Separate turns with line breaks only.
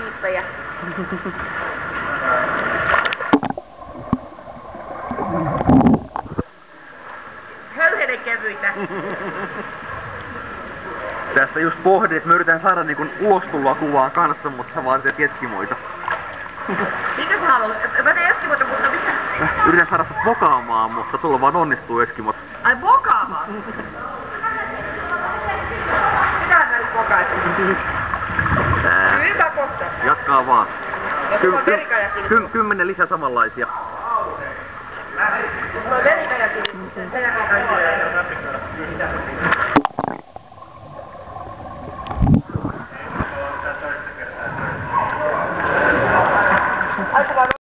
piippejä. Höyhenen kevyitä.
Tästä just pohdin, että mä yritän saada niinku ulostuloa kuvaan kanssa, mutta sä vaan teet eskimoita.
Mitä sä haluat? Mä teen eskimoita, mutta mitä?
Yritän saada sut mokaamaan, mutta sulla vaan onnistuu eskimot.
Ai mokaamaan? Mitähän mä nyt mokaisin? Hyvä kohta.
Jatkaa vaan.
Ja sulla on verikajakin.
10 lisää samanlaisia.
Sulla on verikajakin. Sen jälkeen kaikki.